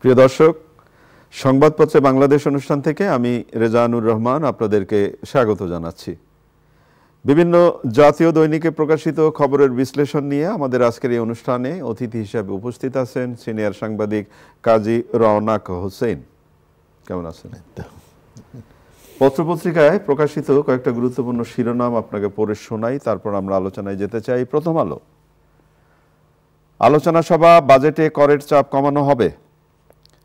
প্রিয় দর্শক, সংবাদপত্রে বাংলাদেশ অনুষ্ঠান থেকে আমি রেজানুর রহমান আপনাদেরকে স্বাগত জানাচ্ছি। বিভিন্ন জাতীয় দৈনিকে প্রকাশিত খবরের বিশ্লেষণ নিয়ে আমাদের আজকের এই অনুষ্ঠানে অতিথি হিসেবে উপস্থিত আছেন সিনিয়র সাংবাদিক কাজী রওনাক হোসেন। কেমন আছেন? পত্রপত্রিকায় প্রকাশিত কয়েকটা গুরুত্বপূর্ণ শিরোনাম আপনাকে পড়ে শোনাই, তারপর আমরা আলোচনায় যেতে চাই। প্রথম আলো, আলোচনা সভা, বাজেটে করের চাপ কমানো হবে।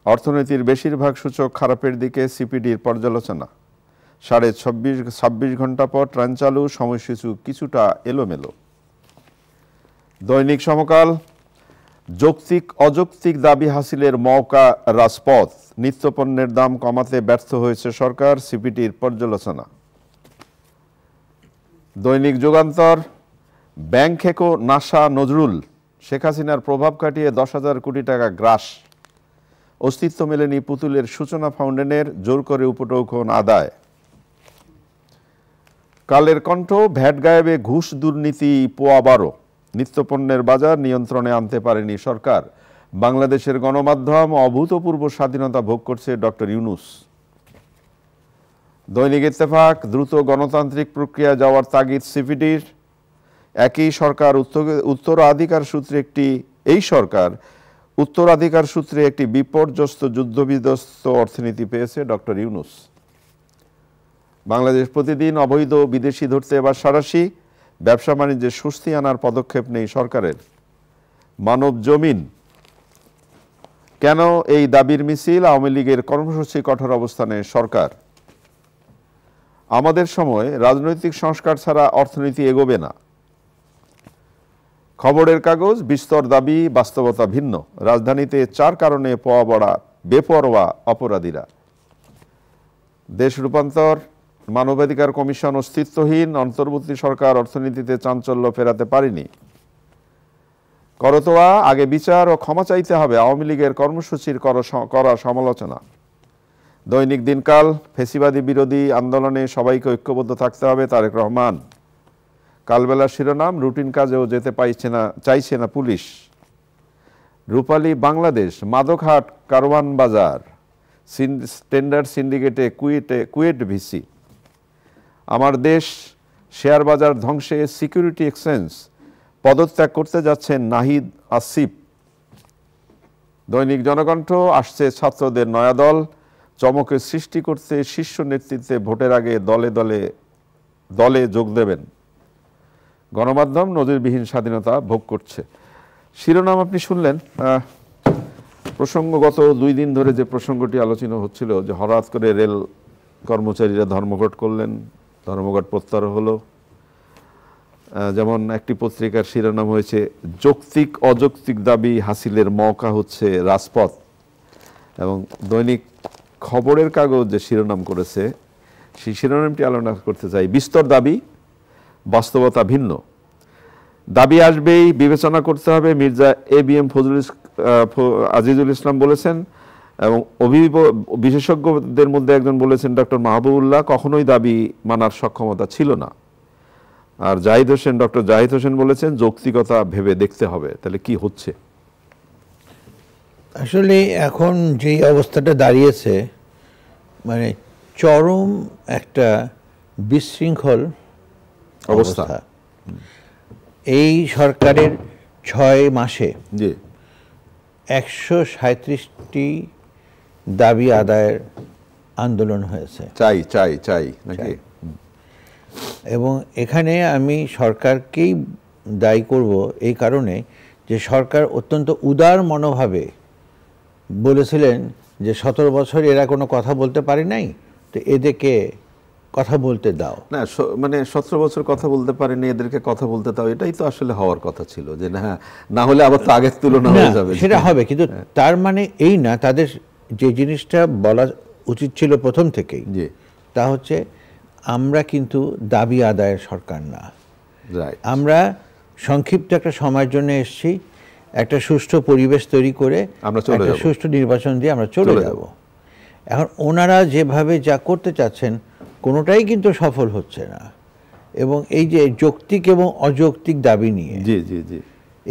অর্থনীতির বেশিরভাগ সূচক খারাপের দিকে, সিপিডির পর্যালোচনা। 26 ঘন্টা পর ট্রেন চালু, সময়সূচি কিছুটা এলোমেলো। দৈনিক সমকাল, যৌক্তিক অযৌক্তিক দাবি হাসিলের মওকা রাজপথ। নিত্যপণ্যের দাম কমাতে ব্যর্থ হয়েছে সরকার, সিপিডির পর্যালোচনা। দৈনিক যুগান্তর, ব্যাংক খেকো নাসা নজরুল, শেখ হাসিনার প্রভাব কাটিয়ে 10,000 কোটি টাকা গ্রাস। অস্তিত্ব মেলেনি পুতুলের সূচনা ফাউন্ডেশনের, জোর করে উপটৌকন আদায়। কালের কণ্ঠ, ভ্যাট গায়েবে ঘুষ দুর্নীতি পোয়া 12। নিত্যপণ্যের বাজার নিয়ন্ত্রণে আনতে পারেনি সরকার। বাংলাদেশের গণমাধ্যম, অভূতপূর্ব স্বাধীনতা ভোগ করছে ডক্টর ইউনূস। দৈনিক ইত্তেফাক, দ্রুত গণতান্ত্রিক প্রক্রিয়া যাওয়ার তাগিদ সিপিডির। একই সরকার উত্তরাধিকার সূত্রে একটি বিপর্যস্ত যুদ্ধবিধ্বস্ত অর্থনীতি পেয়েছে ডক্টর ইউনূস। বাংলাদেশ প্রতিদিন, অবৈধ বিদেশি ধরতে এবার সাঁড়াশি। ব্যবসা বাণিজ্যে স্বস্তি আনার পদক্ষেপ নেই সরকারের। মানব জমিন, কেন এই দাবির মিছিল, আওয়ামী লীগের কর্মসূচি, কঠোর অবস্থানে সরকার। আমাদের সময়, রাজনৈতিক সংস্কার ছাড়া অর্থনীতি এগোবে না। খবরের কাগজ, বিস্তর দাবি, বাস্তবতা ভিন্ন। রাজধানীতে 4 কারণে বেপরোয়া অপরাধীরা। দেশ রূপান্তর, মানবাধিকার কমিশন অস্তিত্বহীন। অন্তর্বর্তী সরকার অর্থনীতিতে চাঞ্চল্য ফেরাতে পারেনি। করতোয়া, আগে বিচার ও ক্ষমা চাইতে হবে। আওয়ামী লীগের কর্মসূচির করা সমালোচনা। দৈনিক দিনকাল, ফেসিবাদী বিরোধী আন্দোলনে সবাইকে ঐক্যবদ্ধ থাকতে হবে, তারেক রহমান। কালবেলার শিরোনাম, রুটিন কাজেও যেতে চাইছে না পুলিশ। রূপালী বাংলাদেশ, মাদকহাট, কারওয়ান বাজার, টেন্ডার সিন্ডিকেটে কুয়েট ভিসি। আমার দেশ, শেয়ার বাজার ধ্বংসে সিকিউরিটি এক্সচেঞ্জ, পদত্যাগ করতে যাচ্ছেন নাহিদ আসিফ। দৈনিক জনকণ্ঠ, আসছে ছাত্রদের নয়া দল, চমকের সৃষ্টি করতে শীর্ষ নেতৃত্বে ভোটের আগে দলে যোগ দেবেন। গণমাধ্যম, নজিরবিহীন স্বাধীনতা ভোগ করছে। শিরোনাম আপনি শুনলেন। প্রসঙ্গগত 2 দিন ধরে যে প্রসঙ্গটি আলোচনা হচ্ছিল, যে হঠাৎ করে রেল কর্মচারীরা ধর্মঘট করলেন, ধর্মঘট প্রত্যাহার হলো। যেমন একটি পত্রিকার শিরোনাম হয়েছে, যৌক্তিক অযৌক্তিক দাবি হাসিলের মওকা হচ্ছে রাজপথ। এবং দৈনিক খবরের কাগজ যে শিরোনাম করেছে, সেই শিরোনামটি আলোচনা করতে চাই, বিস্তর দাবি, বাস্তবতা ভিন্ন। দাবি আসবেই, বিবেচনা করতে হবে, মির্জা ABM আজিজুল ইসলাম বলেছেন। এবং বিশেষজ্ঞদের মধ্যে একজন বলেছেন, ডক্টর মাহবুবুল্লাহ, কখনোই দাবি মানার সক্ষমতা ছিল না। আর ডক্টর জাহিদ হোসেন বলেছেন, যৌক্তিকতা ভেবে দেখতে হবে। তাহলে কি হচ্ছে? আসলে এখন যেই অবস্থাটা দাঁড়িয়েছে, মানে চরম একটা বিশৃঙ্খল অবস্থা। এই সরকারের 6 মাসে 137টি দাবি আদায়ের আন্দোলন হয়েছে। চাই নাকি? এবং এখানে আমি সরকারকেই দায়ী করব এই কারণে যে সরকার অত্যন্ত উদার মনোভাবে বলেছিলেন যে 17 বছর এরা কোনো কথা বলতে পারে নাই, তো এদেরকে কথা বলতে দাও। না, মানে 17 বছর কথা বলতে পারেনি, এদেরকে কথা বলতে দাও, এটাই তো আসলে হওয়ার কথা ছিল। যে না হলে আবার তো আগের তুলনা হয়ে যাবে। সেটা হবে, কিন্তু তার মানে এই না, তাদের যে জিনিসটা বলা উচিত ছিল প্রথম থেকেই, তা হচ্ছে আমরা কিন্তু দাবি আদায়ের সরকার না। আমরা সংক্ষিপ্ত একটা সময়ের জন্য এসেছি, একটা সুষ্ঠু পরিবেশ তৈরি করে একটা সুষ্ঠু নির্বাচন দিয়ে আমরা চলে যাব। এখন ওনারা যেভাবে যা করতে চাচ্ছেন কোনোটাই কিন্তু সফল হচ্ছে না। এবং এই যে যৌক্তিক এবং অযৌক্তিক দাবি নিয়ে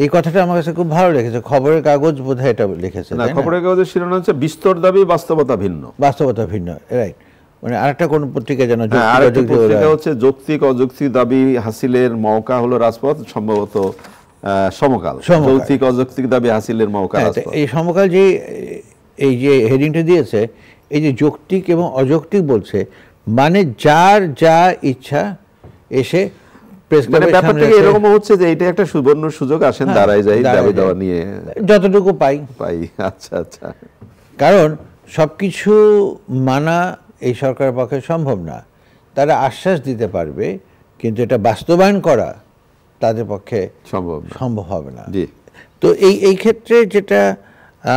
এই কথাটা আমার কাছে খুব ভালো লেগেছে, খবরের কাগজ বোধহয় এটা লিখেছে। না, খবরের কাগজের শিরোনাম হচ্ছে বিস্তর দাবি বাস্তবতা ভিন্ন। বাস্তবতা ভিন্ন, রাইট। মানে আরেকটা কোন পত্রিকা যেন, আরেকটা পত্রিকা হচ্ছে যৌক্তিক অযৌক্তিক দাবি হাসিলের মওকা হলো রাজপথ, সম্ভবত সমকাল। যৌক্তিক অযৌক্তিক দাবি হাসিলের মওকা রাজপথ। এই সমকাল যে এই যে হেডিংটা দিয়েছে, এই যে যৌক্তিক এবং অযৌক্তিক বলছে, মানে যার যা ইচ্ছা এসে ব্যাপারটা এরকম হচ্ছে যে এটা একটা সুবর্ণ সুযোগ, আসেন দাঁড়ায় যাই দাবি দেওয়া নিয়ে যতটুকু পাই। আচ্ছা আচ্ছা। কারণ সবকিছু মানা এই সরকারের পক্ষে সম্ভব না। তারা আশ্বাস দিতে পারবে, কিন্তু এটা বাস্তবায়ন করা তাদের পক্ষে সম্ভব হবে না। তো এই ক্ষেত্রে যেটা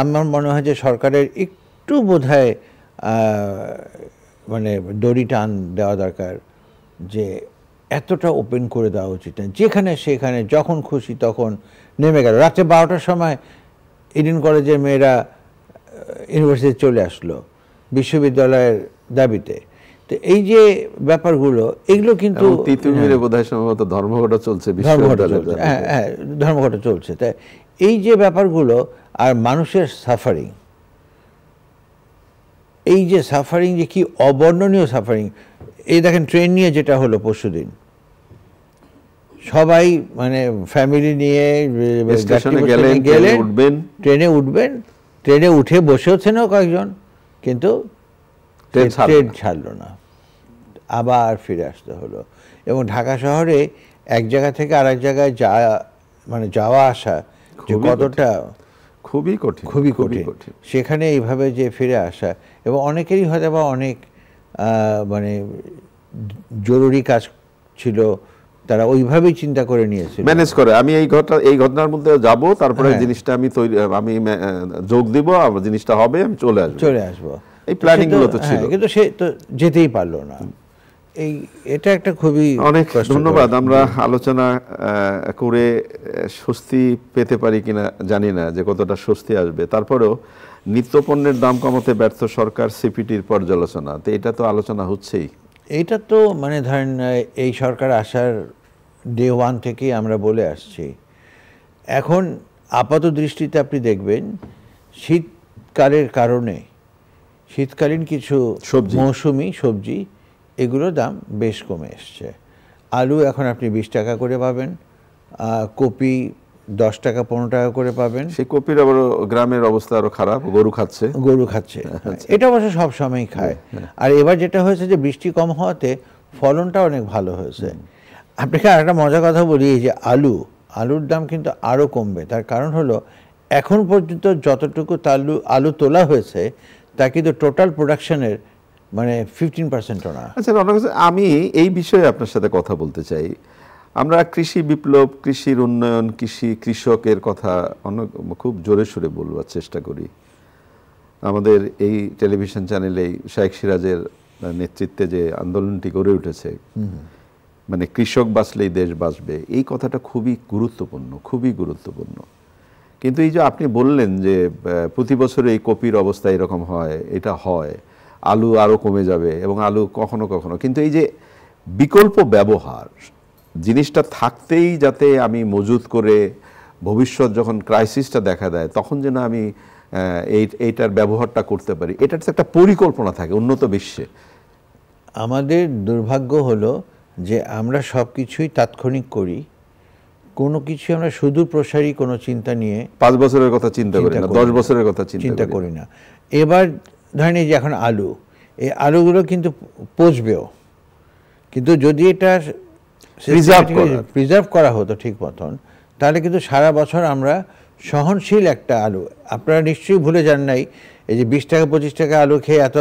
আমার মনে হয় যে সরকারের একটু বোধহয় মানে দড়ি টান দেওয়া দরকার, যে এতটা ওপেন করে দেওয়া উচিত না, যেখানে সেখানে যখন খুশি তখন নেমে গেল। রাত্রে 12টার সময় ইডেন কলেজের মেয়েরা ইউনিভার্সিটি চলে আসলো বিশ্ববিদ্যালয়ের দাবিতে। তো এই যে ব্যাপারগুলো, এগুলো কিন্তু ধর্মঘট চলছে, হ্যাঁ ধর্মঘট চলছে। তাই এই যে ব্যাপারগুলো, আর মানুষের সাফারিং, এই যে সাফারিং, যে কি অবর্ণনীয় সাফারিং। এই দেখেন ট্রেন নিয়ে যেটা হলো পরশুদিন, সবাই মানে ফ্যামিলি নিয়ে গেলেন, ট্রেনে উঠবেন, ট্রেনে উঠে বসেওছেন কয়েকজন, কিন্তু ট্রেন ছাড়লো না, আবার ফিরে আসতে হলো। এবং ঢাকা শহরে এক জায়গা থেকে আরেক জায়গায় যাওয়া আসা যে কতটা খুবই কঠিন, খুবই কঠিন। সেখানে এইভাবে যে ফিরে আসা, এবং অনেকেরই হয়তো বা অনেক মানে জরুরি কাজ ছিল, তারা ওইভাবেই চিন্তা করে নিয়েছিল, ম্যানেজ করে আমি এই ঘটনার মধ্যে যাব, তারপরে জিনিসটা আমি যোগ দিব, জিনিসটা হবে, আমি চলে আসবো। এই প্ল্যানিং গুলো তো ছিল, কিন্তু সে তো যেতেই পারলো না। এটা একটা খুবই অনেক ধন্যবাদ। আমরা আলোচনা করে স্বস্তি পেতে পারি কিনা জানি না, যে কতটা স্বস্তি আসবে। তারপরেও নিত্যপণ্যের দাম কমাতে ব্যর্থ সরকার, সিপিটির পর্যালোচনা, তো এটা তো আলোচনা হচ্ছেই। এইটা তো মানে ধরেন এই সরকার আসার ডে 1 থেকেই আমরা বলে আসছি। এখন আপাত দৃষ্টিতে আপনি দেখবেন শীতকালের কারণে শীতকালীন কিছু মৌসুমি সবজি, এগুলোর দাম বেশ কমে এসছে। আলু এখন আপনি 20 টাকা করে পাবেন, কপি 10 টাকা 15 টাকা করে পাবেন। সেই কপির আবার গ্রামের অবস্থা আরো খারাপ, গরু খাচ্ছে। এটা অবশ্য সব সময় খায়। আর এবার যেটা হয়েছে যে বৃষ্টি কম হওয়াতে ফলনটা অনেক ভালো হয়েছে। আপনাকে আরেকটা মজার কথা বলি, এই যে আলুর দাম কিন্তু আরো কমবে। তার কারণ হলো এখন পর্যন্ত যতটুকু আলু তোলা হয়েছে তা কিন্তু টোটাল প্রোডাকশনের মানে 15%ও না। আচ্ছা, আমি এই বিষয়ে আপনার সাথে কথা বলতে চাই। আমরা কৃষি বিপ্লব, কৃষির উন্নয়ন, কৃষকের কথা খুব জোরে সোরে বলবার চেষ্টা করি। আমাদের এই টেলিভিশন চ্যানেলে শাইখ সিরাজের নেতৃত্বে যে আন্দোলনটি গড়ে উঠেছে, মানে কৃষক বাঁচলেই দেশ বাঁচবে, এই কথাটা খুবই গুরুত্বপূর্ণ। কিন্তু এই যে আপনি বললেন যে প্রতি বছর এই কপির অবস্থা এরকম হয়, এটা হয়, আলু আরও কমে যাবে, এবং আলু কখনো কখনো, কিন্তু এই যে বিকল্প ব্যবহার, জিনিসটা থাকতেই যাতে আমি মজুত করে ভবিষ্যৎ যখন ক্রাইসিসটা দেখা দেয় তখন যেন আমি এইটার ব্যবহারটা করতে পারি, এটার একটা পরিকল্পনা থাকে উন্নত বিশ্বে। আমাদের দুর্ভাগ্য হলো যে আমরা সব কিছুই তাৎক্ষণিক করি, কোনো কিছু আমরা সুদূর প্রসারী কোনো চিন্তা নিয়ে 5 বছরের কথা চিন্তা করি না, 10 বছরের কথা চিন্তা করি না। এবার ধরেন এই যে এখন এই আলুগুলো কিন্তু পচবেও, কিন্তু যদি এটা প্রিজার্ভ করা হতো ঠিক মতন, তাহলে কিন্তু সারা বছর আমরা সহনশীল একটা আলু। আপনারা নিশ্চয়ই ভুলে যান নাই এই যে 20 টাকা 25 টাকা আলু খেয়ে এত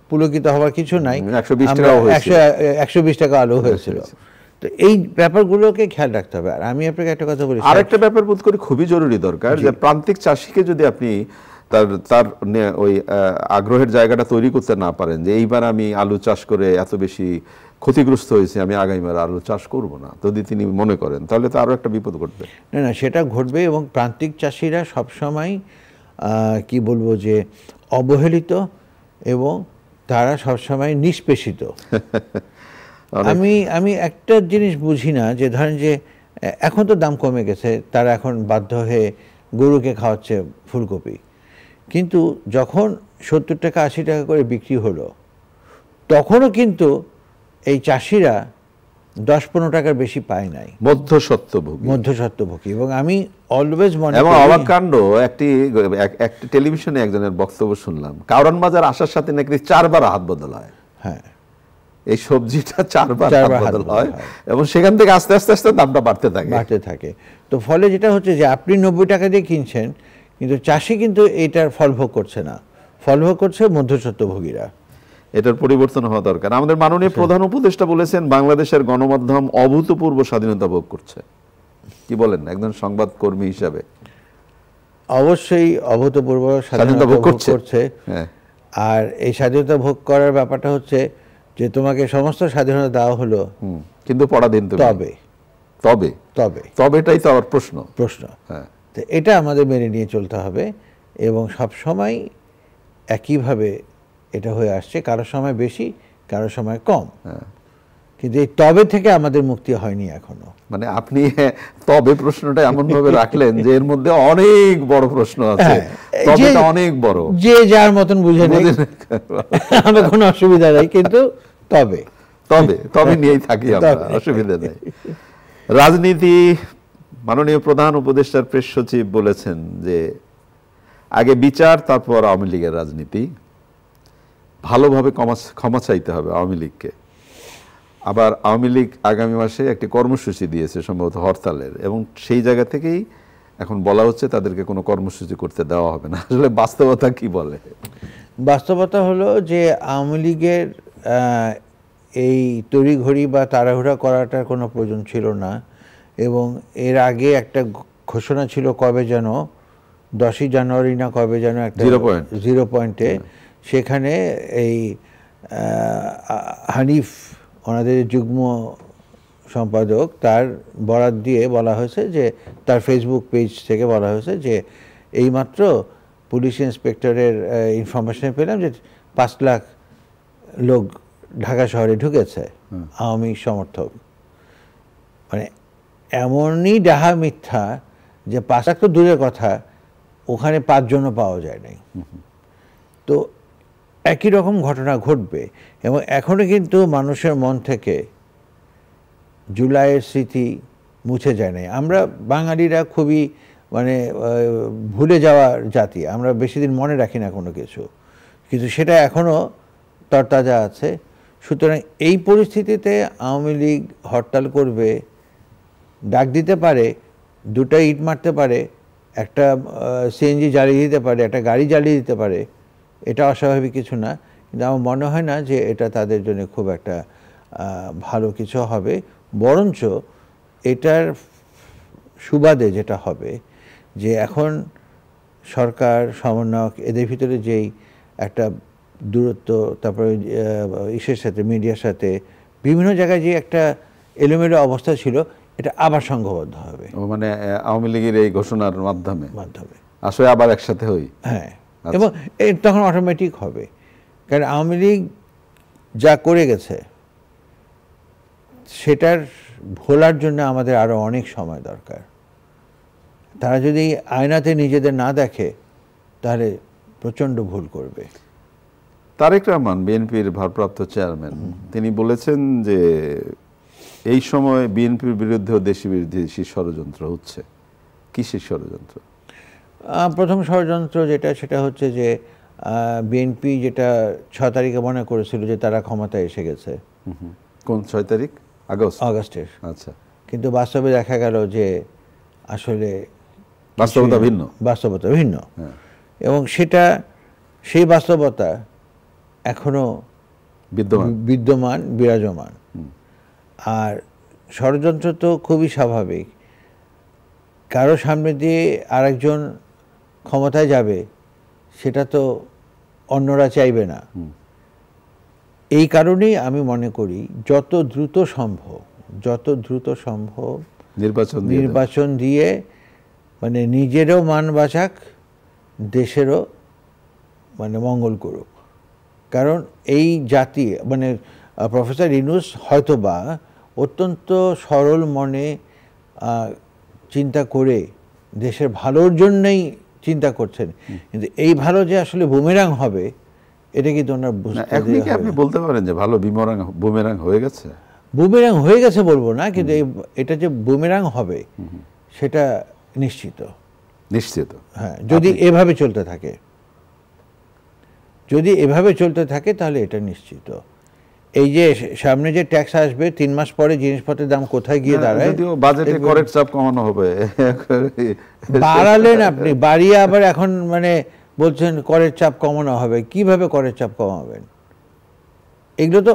পুলকিত হওয়ার কিছু নাই। 120 টাকা আলু হয়েছিল। তো এই ব্যাপারগুলোকে খেয়াল রাখতে হবে। আর আমি আপনাকে একটা কথা বলি, আরেকটা ব্যাপার বোধ করি খুবই জরুরি দরকার, যে প্রান্তিক চাষিকে যদি আপনি তার ওই আগ্রহের জায়গাটা তৈরি করতে না পারেন, যে এইবার আমি আলু চাষ করে এত বেশি ক্ষতিগ্রস্ত হয়েছে, আমি আগামীবার আলু চাষ করব না, যদি তিনি মনে করেন, তাহলে তো আরো একটা বিপদ ঘটবে। না, সেটা ঘটবে। এবং প্রান্তিক চাষিরা সবসময় কি বলবো যে অবহেলিত, এবং তারা সবসময় নিষ্পেষিত। আমি একটা জিনিস বুঝি না, যে ধরেন যে এখন তো দাম কমে গেছে, তারা এখন বাধ্য হয়ে গরুকে খাওয়াচ্ছে ফুলকপি। কিন্তু যখন 70 টাকা 80 টাকা করে বিক্রি হলো, তখনও কিন্তু এই চাষিরা 10-15 টাকার বেশি পায় নাই, মধ্যস্বত্বভোগী। এবং আমি অলওয়েজ মনে করি, এবং অবাক কাণ্ড, একটি টেলিভিশনে একজনের বক্তব্য শুনলাম, কারণ বাজার আসার সাথে নাকি 4 বার হাত বদল হয়। হ্যাঁ, এই সবজিটা 4 বার হাত বদল হয়, এবং সেখান থেকে আস্তে আস্তে আস্তে দামটা বাড়তে থাকে। তো ফলে যেটা হচ্ছে যে আপনি 90 টাকা দিয়ে কিনছেন, কিন্তু চাষি কিন্তু এটার ফলভোগ করছে না, ফলভোগ করছে মধ্যস্বত্বভোগীরা। এটার পরিবর্তন হওয়া দরকার। আমাদের মাননীয় প্রধান উপদেষ্টা বলেছেন বাংলাদেশের গণমাধ্যম অভূতপূর্ব স্বাধীনতা ভোগ করছে। কি বলেন একজন সংবাদ কর্মী হিসাবে? অবশ্যই অভূতপূর্ব স্বাধীনতা ভোগ করছে। আর এই স্বাধীনতা ভোগ করার ব্যাপারটা হচ্ছে যে তোমাকে সমস্ত স্বাধীনতা দেওয়া হলো, কিন্তু পরাধীন তবেটাই তো আমার প্রশ্ন। তো এটা আমাদের মেনে নিয়ে চলতে হবে, এবং সব সময় একইভাবে এটা হয়ে আসছে, কারো সময় বেশি, কারো সময় কম। কিন্তু এই তবে থেকে আমাদের মুক্তি হয়নি এখনো। মানে আপনি তবে প্রশ্নটা এমন ভাবে রাখলেন যে এর মধ্যে অনেক বড় প্রশ্ন আছে, তবেটা অনেক বড়, যে যার মতন বুঝে নেই, আমার কোনো অসুবিধা নেই, কিন্তু তবে নিয়েই থাকি আমরা, অসুবিধা নেই। রাজনীতি, মাননীয় প্রধান উপদেষ্টার প্রেস সচিব বলেছেন যে আগে বিচার, তারপর আওয়ামী লীগের রাজনীতি, ভালোভাবে ক্ষমা চাইতে হবে আওয়ামী লীগকে। আবার আওয়ামী লীগ আগামী মাসে একটি কর্মসূচি দিয়েছে সম্ভবত হরতালের, এবং সেই জায়গা থেকেই এখন বলা হচ্ছে তাদেরকে কোনো কর্মসূচি করতে দেওয়া হবে না। আসলে বাস্তবতা কি বলে? বাস্তবতা হলো যে আওয়ামী লীগের এই তড়িঘড়ি বা তাড়াহুড়া করাটার কোনো প্রয়োজন ছিল না, এবং এর আগে একটা ঘোষণা ছিল, কবে যেন 10ই জানুয়ারি না কবে যেন একটা 0 পয়েন্টে, সেখানে এই হানিফ, ওনাদের যুগ্ম সম্পাদক, তার বরাত দিয়ে বলা হয়েছে যে, তার ফেসবুক পেজ থেকে বলা হয়েছে যে এইমাত্র পুলিশ ইন্সপেক্টরের ইনফরমেশন পেলাম যে 5 লাখ লোক ঢাকা শহরে ঢুকেছে, আওয়ামী সমর্থক। মানে এমনই ডাহা মিথ্যা যে 5 লাখ তো দূরের কথা, ওখানে 5 জনও পাওয়া যায় নাই। তো একই রকম ঘটনা ঘটবে, এবং এখনো কিন্তু মানুষের মন থেকে জুলাইয়ের স্মৃতি মুছে যায় নাই। আমরা বাঙালিরা খুবই মানে ভুলে যাওয়ার জাতি, আমরা বেশি দিন মনে রাখি না কোনো কিছু, কিন্তু সেটা এখনও তরতাজা আছে। সুতরাং এই পরিস্থিতিতে আওয়ামী লীগ হরতাল করবে, ডাক দিতে পারে, 2টা ইট মারতে পারে, একটা সিএনজি জ্বালিয়ে দিতে পারে, একটা গাড়ি জ্বালিয়ে দিতে পারে, এটা অস্বাভাবিক কিছু না। কিন্তু আমার মনে হয় না যে এটা তাদের জন্য খুব একটা ভালো কিছু হবে। বরঞ্চ এটার সুবাদে যেটা হবে যে এখন সরকার, সমন্বয়ক, এদের ভিতরে যেই একটা দূরত্ব, তারপরে ইসের সাথে, মিডিয়ার সাথে বিভিন্ন জায়গায় যে একটা এলোমেলো অবস্থা ছিল, এটা আবার সংঘবদ্ধ হবে। মানে আওয়ামী লীগের এই ঘোষণার মাধ্যমে আসলে আবার একসাথে হই। হ্যাঁ, এবং তখন অটোমেটিক হবে, কারণ আওয়ামী লীগ যা করে গেছে সেটার ভোলার জন্য আমাদের আরো অনেক সময় দরকার। তারা যদি আয়নাতে নিজেদের না দেখে তাহলে প্রচণ্ড ভুল করবে। তারেক রহমান, বিএনপির ভারপ্রাপ্ত চেয়ারম্যান, তিনি বলেছেন যে এই সময় বিএনপির বিরুদ্ধেও দেশি বিরোধী ষড়যন্ত্র হচ্ছে। কিসের ষড়যন্ত্র? প্রথম ষড়যন্ত্র যেটা, সেটা হচ্ছে যে বিএনপি যেটা 6 তারিখে মনে করেছিল যে তারা ক্ষমতায় এসে গেছে। কোন 6 তারিখ? আগস্টের। আচ্ছা। কিন্তু বাস্তবে দেখা গেল যে আসলে বাস্তবতা ভিন্ন, এবং সেই বাস্তবতা এখনো বিদ্যমান, বিরাজমান। আর ষড়যন্ত্র তো খুবই স্বাভাবিক, কারো সামনে দিয়ে আরেকজন ক্ষমতায় যাবে সেটা তো অন্যরা চাইবে না। এই কারণেই আমি মনে করি যত দ্রুত সম্ভব নির্বাচন দিয়ে মানে নিজেরও মান বাঁচাক, দেশেরও মানে মঙ্গল করুক। কারণ এই জাতি মানে প্রফেসর ইউনূস হয়তোবা অত্যন্ত সরল মনে, চিন্তা করে দেশের ভালোর জন্যই চিন্তা করছেন, কিন্তু এই ভালো যে আসলে বুমেরাং হবে এটা কিন্তু ওনার বুঝতে এখনই কি আপনি বলতে পারেন যে ভালো বুমেরাং হয়ে গেছে? বুমেরাং হয়ে গেছে বলবো না, কিন্তু এটা যে বুমেরাং হবে সেটা নিশ্চিত। নিশ্চিত, হ্যাঁ, যদি এভাবে চলতে থাকে, যদি এভাবে চলতে থাকে তাহলে এটা নিশ্চিত। এই যে সামনে যে ট্যাক্স আসবে 3 মাস পরে জিনিসপত্রের দাম কোথায় গিয়ে দাঁড়ায়, যদিও বাজেটে করের চাপ কমানো হবে। বাড়ালেন আপনি, বাড়িয়ে আবার এখন মানে বলছেন করের চাপ কমানো হবে। কিভাবে করের চাপ কমাবেন? এগুলো তো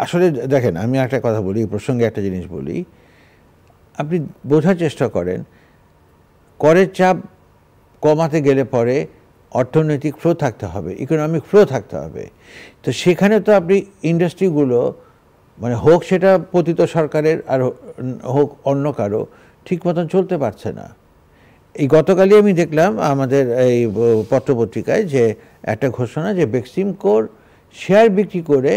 আসলে দেখেন, আমি একটা কথা বলি, এই প্রসঙ্গে একটা জিনিস বলি, আপনি বোঝার চেষ্টা করেন, করের চাপ কমাতে গেলে পরে অর্থনৈতিক ফ্লো থাকতে হবে, ইকোনমিক ফ্লো থাকতে হবে। তো সেখানে তো আপনি ইন্ডাস্ট্রিগুলো মানে হোক সেটা পতিত সরকারের আর হোক অন্য কারো, ঠিক মতন চলতে পারছে না। এই গতকালই আমি দেখলাম আমাদের এই পত্রপত্রিকায় যে একটা ঘোষণা যে বেক্সিমকোর শেয়ার বিক্রি করে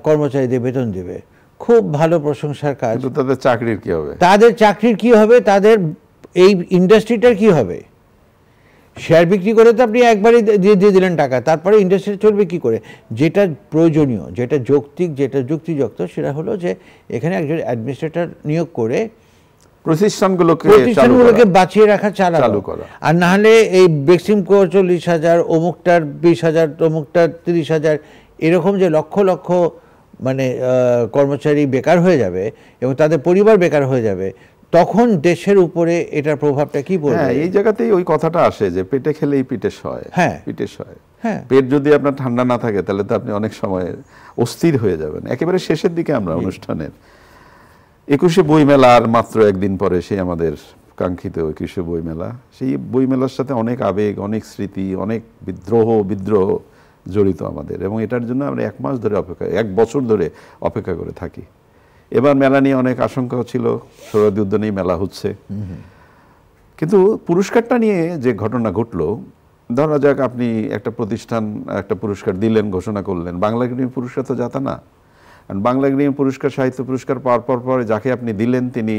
কর্মচারীদের বেতন দেবে। খুব ভালো, প্রশংসার কাজ। তাদের চাকরির কি হবে? তাদের চাকরির কি হবে? তাদের এই ইন্ডাস্ট্রিটার কি হবে? শেয়ার বিক্রি করে তো আপনি একবারই দিয়ে দিলেন টাকা, তারপরে ইন্ডাস্ট্রি চলবে কি করে? যেটা প্রয়োজনীয়, যেটা যৌক্তিক, যেটা যুক্তিযুক্ত, সেটা হলো যে এখানে একজন অ্যাডমিনিস্ট্রেটর নিয়োগ করে প্রতিষ্ঠানগুলোকে বাঁচিয়ে রাখা, চালু করা। আর না হলে এই বেক্সিমকো 40,000, অমুকটার 20,000, অমুকটার 30,000, এরকম যে লক্ষ লক্ষ মানে কর্মচারী বেকার হয়ে যাবে এবং তাদের পরিবার বেকার হয়ে যাবে, তখন দেশের উপরে এটার প্রভাবটা কি পড়বে? এই জায়গাতেই ওই কথাটা আসে যে পেটে খেলেই পিঠে সয়। হ্যাঁ, পিঠে সয়। হ্যাঁ, পেট যদি আপনার ঠান্ডা না থাকে তাহলে তো আপনি অনেক সময় অস্থির হয়ে যাবেন। একেবারে শেষের দিকে আমরা অনুষ্ঠানের 21শে বইমেলা আর মাত্র একদিন পরে সেই আমাদের কাঙ্ক্ষিত 21শে বইমেলা। সেই বইমেলার সাথে অনেক আবেগ, অনেক স্মৃতি, অনেক বিদ্রোহ জড়িত আমাদের, এবং এটার জন্য আমরা 1 মাস ধরে অপেক্ষা, 1 বছর ধরে অপেক্ষা করে থাকি। এবার মেলা নিয়ে অনেক আশঙ্কা ছিল, সোহরাওয়ার্দী উদ্যানেই মেলা হচ্ছে, কিন্তু পুরস্কারটা নিয়ে যে ঘটনা ঘটলো, ধরা যাক আপনি একটা প্রতিষ্ঠান একটা পুরস্কার দিলেন, ঘোষণা করলেন, বাংলা একাডেমি পুরস্কার তো যাতা না। কারণ বাংলা একাডেমি পুরস্কার, সাহিত্য পুরস্কার পাওয়ার পরে যাকে আপনি দিলেন তিনি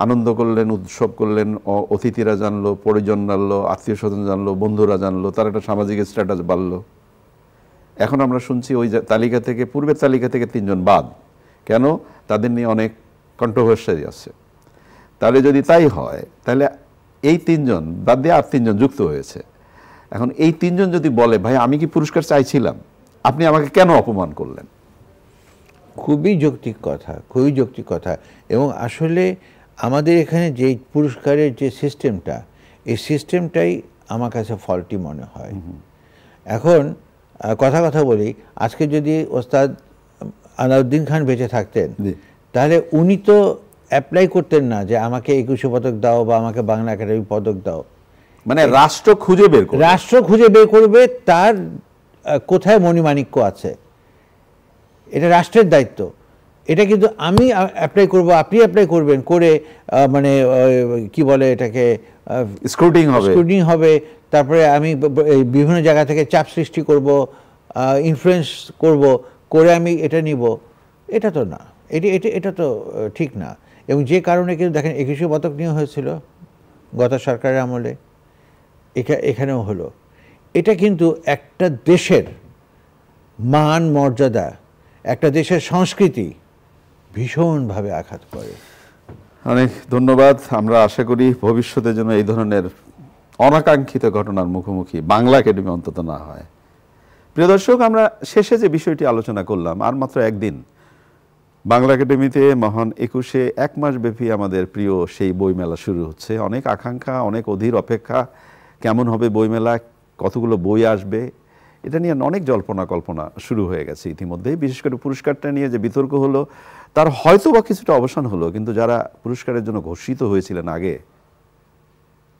আনন্দ করলেন, উৎসব করলেন, অতিথিরা জানলো, পরিজন জানলো, আত্মীয় স্বজন জানলো, বন্ধুরা জানলো, তার একটা সামাজিক স্ট্যাটাস বাড়লো। এখন আমরা শুনছি ওই তালিকা থেকে, পূর্বের তালিকা থেকে 3 জন বাদ। কেন? তাদের নিয়ে অনেক কন্ট্রোভার্সি আছে। তাহলে যদি তাই হয়, তাহলে এই 3 জন বাদ দিয়ে আর 3 জন যুক্ত হয়েছে। এখন এই 3 জন যদি বলে, ভাই আমি কি পুরস্কার চাইছিলাম, আপনি আমাকে কেন অপমান করলেন? খুবই যৌক্তিক কথা, খুবই যৌক্তিক কথা। এবং আসলে আমাদের এখানে যে পুরস্কারের যে সিস্টেমটা, এই সিস্টেমটাই আমার কাছে ফল্টি মনে হয়। এখন কথা বলি, আজকে যদি ওস্তাদ আলাউদ্দিন খান বেঁচে থাকতেন, তাহলে উনি তো অ্যাপ্লাই করতেন না যে আমাকে 21শে পদক দাও বা আমাকে বাংলা একাডেমি পদক দাও। মানে রাষ্ট্র খুঁজে বের করবে তার কোথায় মণিমাণিক্য আছে, এটা রাষ্ট্রের দায়িত্ব। এটা কিন্তু আমি অ্যাপ্লাই করব, আপনি অ্যাপ্লাই করবেন, করে মানে কি বলে এটাকে, স্ক্রুটিনি হবে, তারপরে আমি বিভিন্ন জায়গা থেকে চাপ সৃষ্টি করব, ইনফ্লুয়েন্স করব, করে আমি এটা নিব, এটা তো না, এটা তো ঠিক না। এবং যে কারণে কিন্তু দেখেন 21শে পদক নিয়ে হয়েছিল গত সরকারের আমলে, এখানেও হলো। এটা কিন্তু একটা দেশের মান মর্যাদা, একটা দেশের সংস্কৃতি ভীষণভাবে আঘাত করে। অনেক ধন্যবাদ। আমরা আশা করি ভবিষ্যতে যেন এই ধরনের অনাকাঙ্ক্ষিত ঘটনার মুখোমুখি বাংলা একাডেমি অন্তত না হয়। প্রিয় দর্শক, আমরা শেষে যে বিষয়টি আলোচনা করলাম, আর মাত্র একদিন বাংলা একাডেমিতে মহান 21শে 1 মাস ব্যাপী আমাদের প্রিয় সেই বইমেলা শুরু হচ্ছে। অনেক আকাঙ্ক্ষা, অনেক অধীর অপেক্ষা, কেমন হবে বইমেলা, কতগুলো বই আসবে, এটা নিয়ে অনেক জল্পনা কল্পনা শুরু হয়ে গেছে ইতিমধ্যেই। বিশেষ করে পুরস্কারটা নিয়ে যে বিতর্ক হলো, তার হয়তো বা কিছুটা অবসান হলো, কিন্তু যারা পুরস্কারের জন্য ঘোষিত হয়েছিলেন আগে,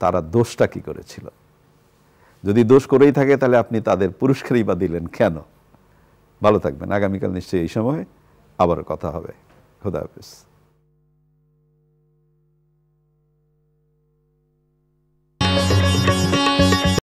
তারা দোষটা কি করেছিল? যদি দোষ করেই থাকে, তাহলে আপনি তাদের পুরস্কারই বা দিলেন কেন? ভালো থাকবেন। আগামীকাল নিশ্চয়ই এই সময় আবার কথা হবে। খোদা হাফেজ।